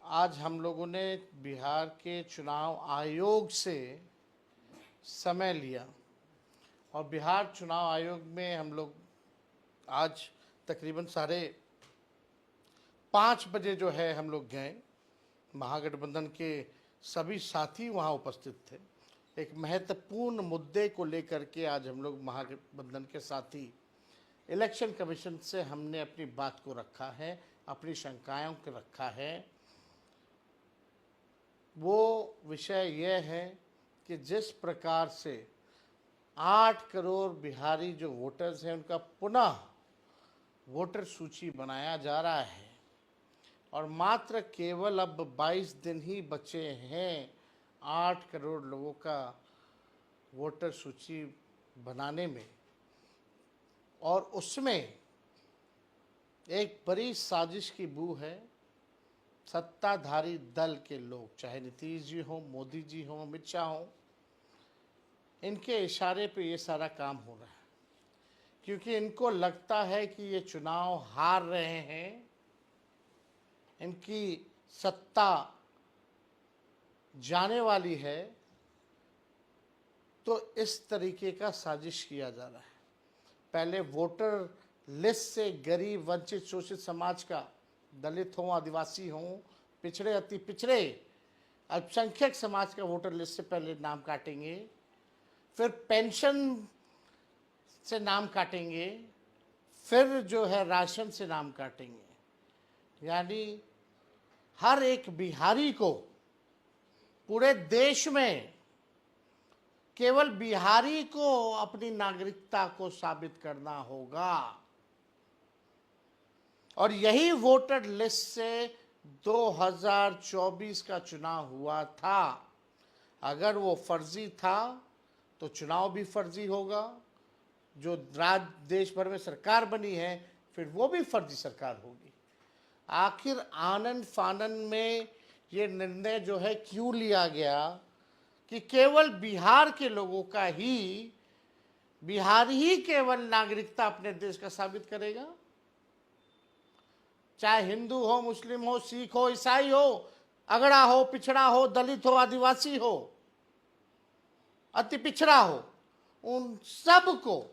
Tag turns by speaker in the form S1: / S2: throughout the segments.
S1: आज हम लोगों ने बिहार के चुनाव आयोग से समय लिया और बिहार चुनाव आयोग में हम लोग आज तकरीबन 5:30 बजे जो है हम लोग गए। महागठबंधन के सभी साथी वहाँ उपस्थित थे। एक महत्वपूर्ण मुद्दे को लेकर के आज हम लोग महागठबंधन के साथी इलेक्शन कमीशन से हमने अपनी बात को रखा है, अपनी शंकाओं को रखा है। वो विषय यह है कि जिस प्रकार से 8 करोड़ बिहारी जो वोटर्स हैं उनका पुनः वोटर सूची बनाया जा रहा है और मात्र केवल अब 22 दिन ही बचे हैं 8 करोड़ लोगों का वोटर सूची बनाने में, और उसमें एक बड़ी साजिश की बू है। सत्ताधारी दल के लोग, चाहे नीतीश जी हो, मोदी जी हो, अमित शाह हो, इनके इशारे पे ये सारा काम हो रहा है, क्योंकि इनको लगता है कि ये चुनाव हार रहे हैं, इनकी सत्ता जाने वाली है, तो इस तरीके का साजिश किया जा रहा है। पहले वोटर लिस्ट से गरीब, वंचित, शोषित समाज का, दलित हो, आदिवासी हो, पिछड़े, अति पिछड़े, अल्पसंख्यक समाज का वोटर लिस्ट से पहले नाम काटेंगे, फिर पेंशन से नाम काटेंगे, फिर जो है राशन से नाम काटेंगे। यानी हर एक बिहारी को पूरे देश में केवल बिहारी को अपनी नागरिकता को साबित करना होगा। और यही वोटर लिस्ट से 2024 का चुनाव हुआ था। अगर वो फर्जी था तो चुनाव भी फर्जी होगा। जो देश भर में सरकार बनी है फिर वो भी फर्जी सरकार होगी। आखिर आनन फानन में ये निर्णय जो है क्यों लिया गया कि केवल बिहार के लोगों का ही, बिहार ही केवल नागरिकता अपने देश का साबित करेगा? चाहे हिंदू हो, मुस्लिम हो, सिख हो, ईसाई हो, अगड़ा हो, पिछड़ा हो, दलित हो, आदिवासी हो, अति पिछड़ा हो, उन सब को,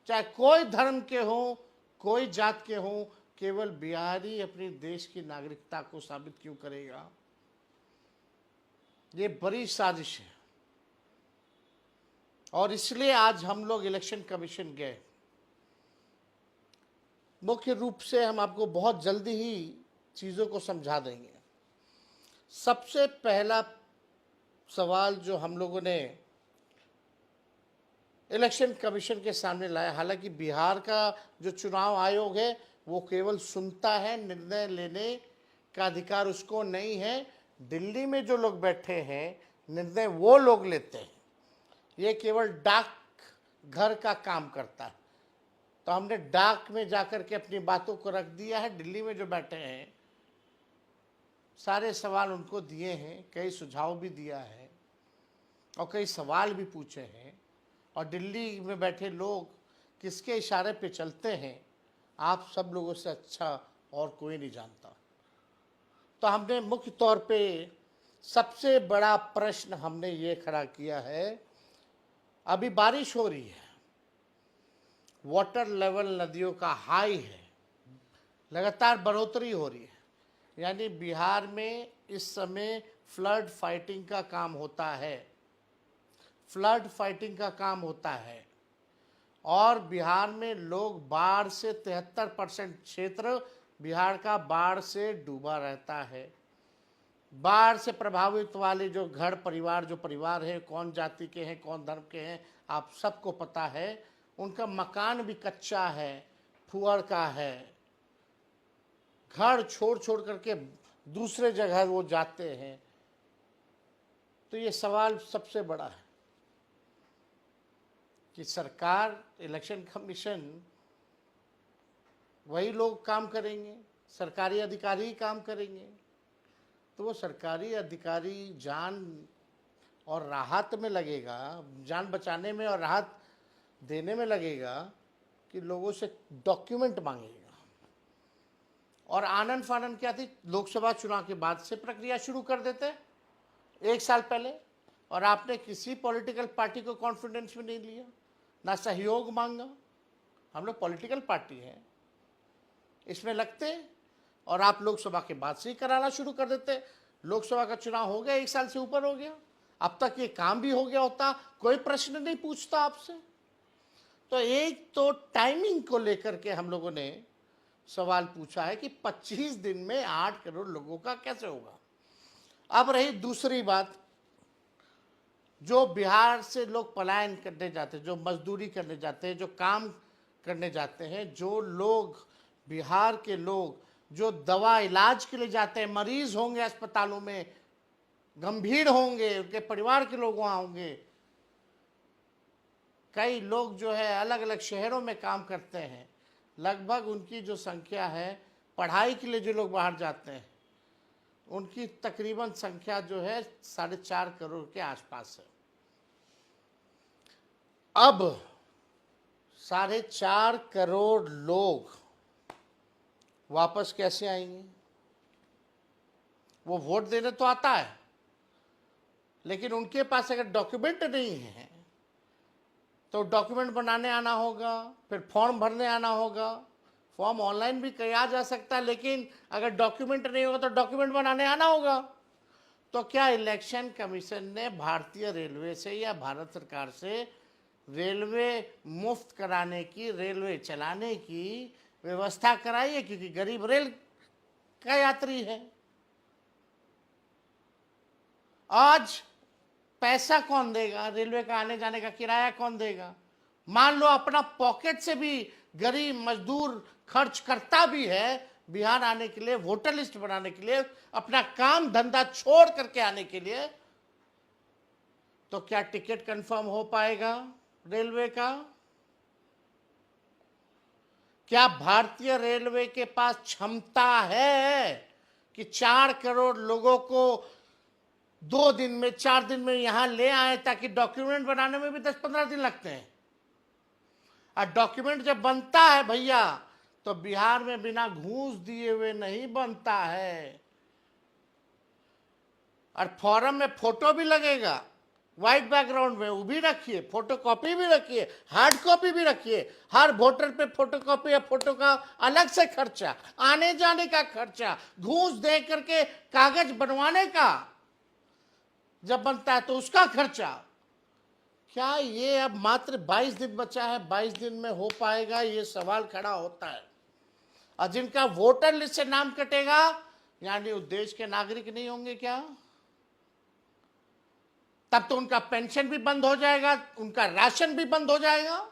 S1: चाहे कोई धर्म के हो, कोई जात के हो, केवल बिहारी अपनी देश की नागरिकता को साबित क्यों करेगा? ये बड़ी साजिश है। और इसलिए आज हम लोग इलेक्शन कमीशन गए। मुख्य रूप से हम आपको बहुत जल्दी ही चीज़ों को समझा देंगे। सबसे पहला सवाल जो हम लोगों ने इलेक्शन कमीशन के सामने लाया, हालांकि बिहार का जो चुनाव आयोग है वो केवल सुनता है, निर्णय लेने का अधिकार उसको नहीं है। दिल्ली में जो लोग बैठे हैं निर्णय वो लोग लेते हैं। ये केवल डाक घर का काम करता है। तो हमने डाक में जाकर के अपनी बातों को रख दिया है। दिल्ली में जो बैठे हैं सारे सवाल उनको दिए हैं, कई सुझाव भी दिया है और कई सवाल भी पूछे हैं। और दिल्ली में बैठे लोग किसके इशारे पे चलते हैं आप सब लोगों से अच्छा और कोई नहीं जानता। तो हमने मुख्य तौर पे सबसे बड़ा प्रश्न हमने ये खड़ा किया है, अभी बारिश हो रही है, वाटर लेवल नदियों का हाई है, लगातार बढ़ोतरी हो रही है। यानी बिहार में इस समय फ्लड फाइटिंग का काम होता है, फ्लड फाइटिंग का काम होता है। और बिहार में लोग बाढ़ से 73% क्षेत्र बिहार का बाढ़ से डूबा रहता है। बाढ़ से प्रभावित वाले जो घर परिवार, जो परिवार है, कौन जाति के हैं, कौन धर्म के हैं, आप सबको पता है। उनका मकान भी कच्चा है, फुअर का है, घर छोड़ छोड़ करके दूसरे जगह वो जाते हैं। तो ये सवाल सबसे बड़ा है कि सरकार, इलेक्शन कमीशन, वही लोग काम करेंगे, सरकारी अधिकारी ही काम करेंगे। तो वो सरकारी अधिकारी जान और राहत में लगेगा, जान बचाने में और राहत देने में लगेगा कि लोगों से डॉक्यूमेंट मांगेगा और आनन फानन क्या थी, लोकसभा चुनाव के बाद से प्रक्रिया शुरू कर देते 1 साल पहले, और आपने किसी पॉलिटिकल पार्टी को कॉन्फिडेंस में नहीं लिया, ना सहयोग मांगा। हम लोग पॉलिटिकल पार्टी है, इसमें लगते, और आप लोकसभा के बाद से ही कराना शुरू कर देते। लोकसभा का चुनाव हो गया, 1 साल से ऊपर हो गया, अब तक ये काम भी हो गया होता, कोई प्रश्न नहीं पूछता आपसे। तो एक तो टाइमिंग को लेकर के हम लोगों ने सवाल पूछा है कि 25 दिन में 8 करोड़ लोगों का कैसे होगा। अब रही दूसरी बात, जो बिहार से लोग पलायन करने जाते हैं, जो मजदूरी करने जाते हैं, जो काम करने जाते हैं, जो लोग बिहार के लोग जो दवा इलाज के लिए जाते हैं, मरीज होंगे अस्पतालों में, गंभीर होंगे, उनके परिवार के लोग वहाँ होंगे, कई लोग जो है अलग अलग शहरों में काम करते हैं, लगभग उनकी जो संख्या है, पढ़ाई के लिए जो लोग बाहर जाते हैं, उनकी तकरीबन संख्या जो है 4.5 करोड़ के आसपास है। अब 4.5 करोड़ लोग वापस कैसे आएंगे? वो वोट देने तो आता है, लेकिन उनके पास अगर डॉक्यूमेंट नहीं है तो डॉक्यूमेंट बनाने आना होगा, फिर फॉर्म भरने आना होगा। फॉर्म ऑनलाइन भी किया जा सकता है, लेकिन अगर डॉक्यूमेंट नहीं होगा तो डॉक्यूमेंट बनाने आना होगा। तो क्या इलेक्शन कमीशन ने भारतीय रेलवे से या भारत सरकार से रेलवे मुफ्त कराने की, रेलवे चलाने की व्यवस्था कराई है? क्योंकि गरीब रेल का यात्री है। आज पैसा कौन देगा? रेलवे का आने जाने का किराया कौन देगा? मान लो अपना पॉकेट से भी गरीब मजदूर खर्च करता भी है बिहार आने के लिए, वोटर लिस्ट बनाने के लिए, अपना काम धंधा छोड़ करके आने के लिए, तो क्या टिकट कंफर्म हो पाएगा रेलवे का? क्या भारतीय रेलवे के पास क्षमता है कि 4 करोड़ लोगों को 2 दिन में, 4 दिन में यहां ले आए? ताकि डॉक्यूमेंट बनाने में भी 10-15 दिन लगते हैं, और डॉक्यूमेंट जब बनता है भैया, तो बिहार में बिना घूस दिए हुए नहीं बनता है। और फॉर्म में फोटो भी लगेगा, व्हाइट बैकग्राउंड में, वो भी रखिए, फोटो कॉपी भी रखिए, हार्ड कॉपी भी रखिए। हर वोटर पे फोटो कॉपी या फोटो का अलग से खर्चा, आने जाने का खर्चा, घूस दे करके कागज बनवाने का जब बनता है तो उसका खर्चा। क्या ये अब मात्र 22 दिन बचा है, 22 दिन में हो पाएगा? ये सवाल खड़ा होता है। और जिनका वोटर लिस्ट से नाम कटेगा, यानी वो देश के नागरिक नहीं होंगे क्या? तब तो उनका पेंशन भी बंद हो जाएगा, उनका राशन भी बंद हो जाएगा।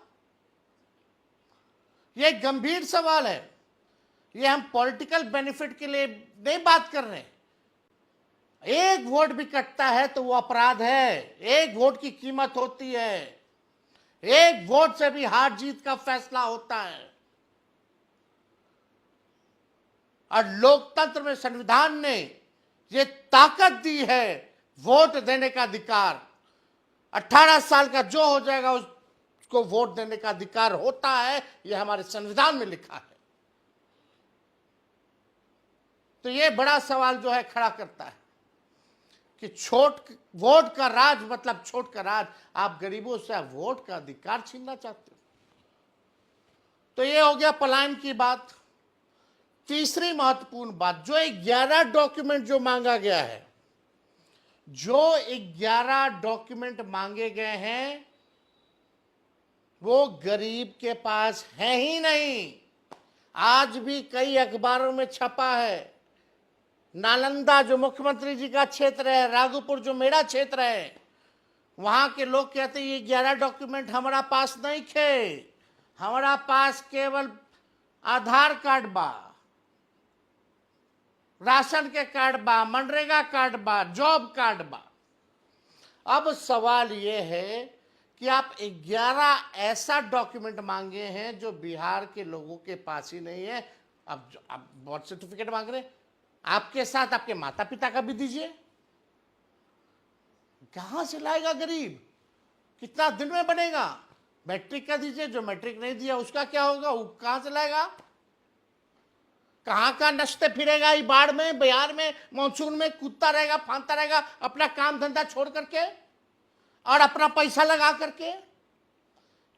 S1: ये गंभीर सवाल है। ये हम पॉलिटिकल बेनिफिट के लिए नहीं बात कर रहे। एक वोट भी कटता है तो वो अपराध है। एक वोट की कीमत होती है। एक वोट से भी हार जीत का फैसला होता है। और लोकतंत्र में संविधान ने ये ताकत दी है, वोट देने का अधिकार। 18 साल का जो हो जाएगा उसको वोट देने का अधिकार होता है, यह हमारे संविधान में लिखा है। तो यह बड़ा सवाल जो है खड़ा करता है कि वोट का राज मतलब छोट का राज। आप गरीबों से वोट का अधिकार छीनना चाहते हो। तो यह हो गया पलायन की बात। तीसरी महत्वपूर्ण बात, जो 11 डॉक्यूमेंट जो मांगा गया है, जो 11 डॉक्यूमेंट मांगे गए हैं, वो गरीब के पास है ही नहीं। आज भी कई अखबारों में छपा है। नालंदा जो मुख्यमंत्री जी का क्षेत्र है, राघोपुर जो मेरा क्षेत्र है, वहां के लोग कहते हैं ये 11 डॉक्यूमेंट हमारा पास नहीं थे। हमारा पास केवल आधार कार्ड बा, राशन के कार्ड बा, मनरेगा कार्ड बा, जॉब कार्ड बा। अब सवाल यह है कि आप 11 ऐसा डॉक्यूमेंट मांगे हैं जो बिहार के लोगों के पास ही नहीं है। अब आप बर्थ सर्टिफिकेट मांग रहे हैं, आपके साथ आपके माता पिता का भी दीजिए। कहां से लाएगा गरीब? कितना दिन में बनेगा? मैट्रिक का दीजिए, जो मैट्रिक नहीं दिया उसका क्या होगा? वो कहां से लाएगा? कहाँ का नचते फिरेगा, ये बाढ़ में, बिहार में, मानसून में कूदता रहेगा, फांदता रहेगा अपना काम धंधा छोड़ करके और अपना पैसा लगा करके।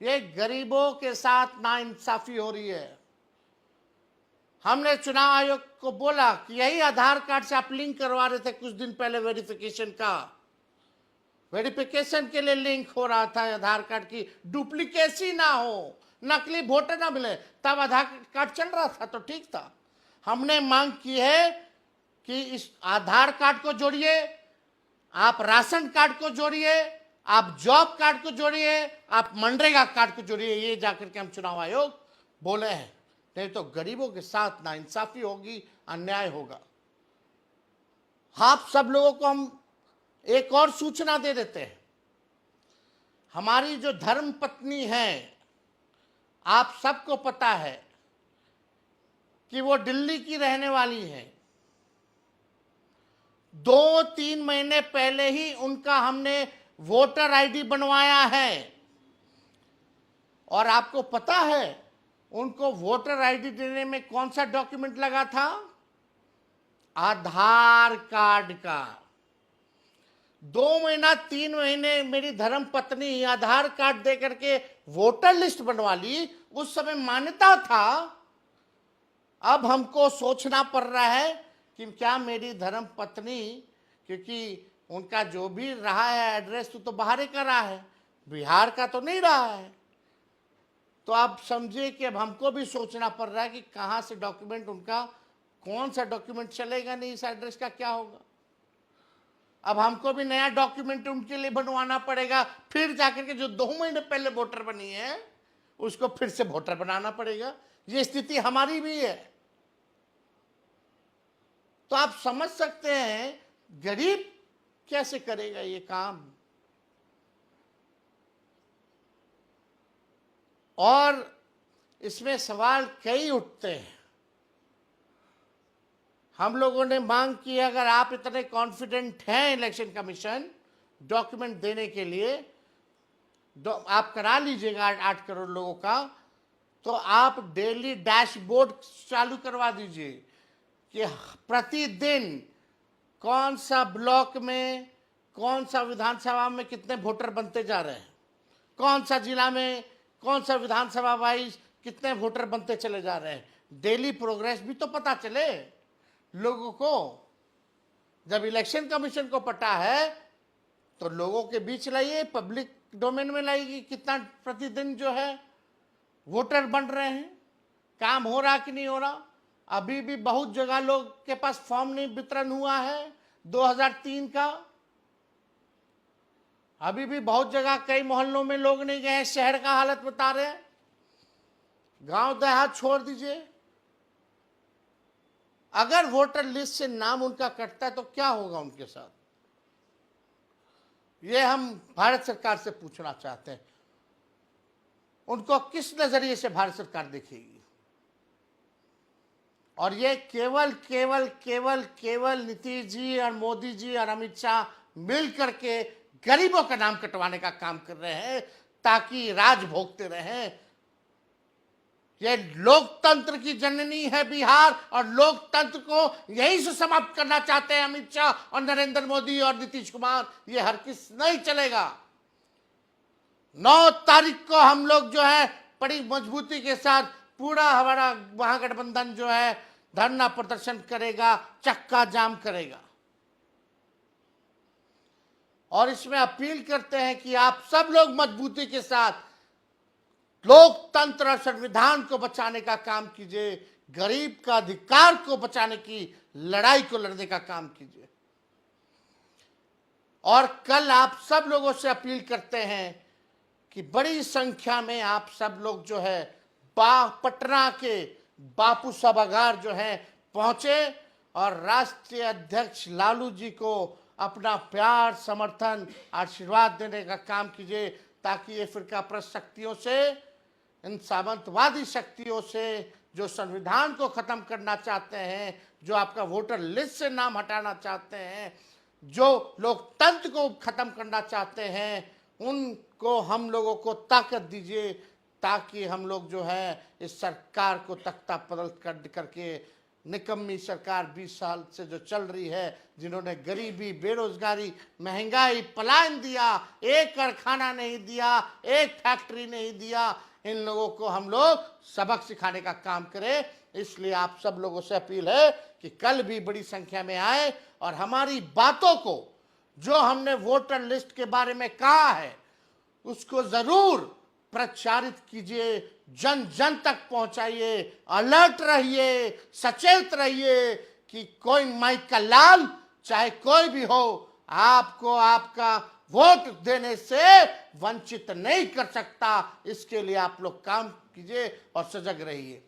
S1: ये गरीबों के साथ नाइंसाफी हो रही है। हमने चुनाव आयोग को बोला कि यही आधार कार्ड से आप लिंक करवा रहे थे कुछ दिन पहले, वेरिफिकेशन के लिए लिंक हो रहा था आधार कार्ड की, डुप्लीकेसी ना हो, नकली वोटर ना मिले, तब आधार कार्ड चल रहा था तो ठीक था। हमने मांग की है कि इस आधार कार्ड को जोड़िए, आप राशन कार्ड को जोड़िए, आप जॉब कार्ड को जोड़िए, आप मनरेगा कार्ड को जोड़िए। ये जाकर के हम चुनाव आयोग बोले हैं, नहीं तो गरीबों के साथ नाइंसाफी होगी, अन्याय होगा। आप सब लोगों को हम एक और सूचना दे देते हैं। हमारी जो धर्म पत्नी है, आप सबको पता है कि वो दिल्ली की रहने वाली है। 2-3 महीने पहले ही उनका हमने वोटर आईडी बनवाया है। और आपको पता है उनको वोटर आईडी देने में कौन सा डॉक्यूमेंट लगा था? आधार कार्ड का। 2-3 महीने मेरी धर्म पत्नी आधार कार्ड दे करके वोटर लिस्ट बनवा ली। उस समय मान्यता था। अब हमको सोचना पड़ रहा है कि क्या मेरी धर्म पत्नी, क्योंकि उनका जो भी रहा है एड्रेस तो बाहर का रहा है, बिहार का तो नहीं रहा है, तो आप समझिए कि अब हमको भी सोचना पड़ रहा है कि कहाँ से डॉक्यूमेंट उनका, कौन सा डॉक्यूमेंट चलेगा, नहीं इस एड्रेस का क्या होगा। अब हमको भी नया डॉक्यूमेंट उनके लिए बनवाना पड़ेगा, फिर जाकर के जो 2 महीने पहले वोटर बनी है उसको फिर से वोटर बनाना पड़ेगा। ये स्थिति हमारी भी है। तो आप समझ सकते हैं गरीब कैसे करेगा ये काम। और इसमें सवाल कई उठते हैं। हम लोगों ने मांग की, अगर आप इतने कॉन्फिडेंट हैं इलेक्शन कमीशन डॉक्यूमेंट देने के लिए, आप करा लीजिएगा 8 करोड़ लोगों का, तो आप डेली डैशबोर्ड चालू करवा दीजिए कि प्रतिदिन कौन सा ब्लॉक में, कौन सा विधानसभा में कितने वोटर बनते जा रहे हैं, कौन सा जिला में, कौन सा विधानसभा वाइज कितने वोटर बनते चले जा रहे हैं। डेली प्रोग्रेस भी तो पता चले लोगों को। जब इलेक्शन कमीशन को पता है तो लोगों के बीच लाइए, पब्लिक डोमेन में लाइए, कितना प्रतिदिन जो है वोटर बन रहे हैं, काम हो रहा कि नहीं हो रहा। अभी भी बहुत जगह लोग के पास फॉर्म नहीं वितरण हुआ है 2003 का। अभी भी बहुत जगह कई मोहल्लों में लोग नहीं गए। शहर का हालत बता रहे हैं, गांव देहात छोड़ दीजिए। अगर वोटर लिस्ट से नाम उनका कटता है तो क्या होगा उनके साथ, ये हम भारत सरकार से पूछना चाहते हैं। उनको किस नजरिए से भारत सरकार देखेगी। और ये केवल केवल केवल केवल नीतीश जी और मोदी जी और अमित शाह मिल करके गरीबों का नाम कटवाने का काम कर रहे हैं ताकि राज भोगते रहें। ये लोकतंत्र की जननी है बिहार, और लोकतंत्र को यहीं से समाप्त करना चाहते हैं अमित शाह और नरेंद्र मोदी और नीतीश कुमार। ये हर किस नहीं चलेगा। 9 तारीख को हम लोग जो है बड़ी मजबूती के साथ पूरा हमारा महागठबंधन जो है धरना प्रदर्शन करेगा, चक्का जाम करेगा। और इसमें अपील करते हैं कि आप सब लोग मजबूती के साथ लोकतंत्र और संविधान को बचाने का काम कीजिए, गरीब का अधिकार को बचाने की लड़ाई को लड़ने का काम कीजिए। और कल आप सब लोगों से अपील करते हैं कि बड़ी संख्या में आप सब लोग जो है पटना के बापू सभागार जो है पहुंचे और राष्ट्रीय अध्यक्ष लालू जी को अपना प्यार, समर्थन, आशीर्वाद देने का काम कीजिए, ताकि ये फिरकापरस्त शक्तियों से, इन सामंतवादी शक्तियों से जो संविधान को खत्म करना चाहते हैं, जो आपका वोटर लिस्ट से नाम हटाना चाहते हैं, जो लोकतंत्र को खत्म करना चाहते हैं, उनको हम लोगों को ताकत दीजिए ताकि हम लोग जो है इस सरकार को तख्ता पलट करके निकम्मी सरकार 20 साल से जो चल रही है, जिन्होंने गरीबी, बेरोजगारी, महंगाई, पलायन दिया, एक कारखाना नहीं दिया, एक फैक्ट्री नहीं दिया, इन लोगों को हम लोग सबक सिखाने का काम करें। इसलिए आप सब लोगों से अपील है कि कल भी बड़ी संख्या में आए और हमारी बातों को, जो हमने वोटर लिस्ट के बारे में कहा है, उसको जरूर प्रचारित कीजिए, जन जन तक पहुंचाइए, अलर्ट रहिए, सचेत रहिए कि कोई माइक का लाल चाहे कोई भी हो, आपको आपका वोट देने से वंचित नहीं कर सकता। इसके लिए आप लोग काम कीजिए और सजग रहिए।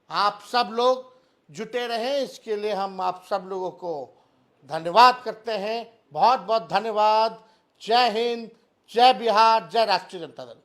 S1: आप सब लोग जुटे रहें, इसके लिए हम आप सब लोगों को धन्यवाद करते हैं। बहुत बहुत धन्यवाद। जय हिंद, जय बिहार, जय राष्ट्रीय जनता दल।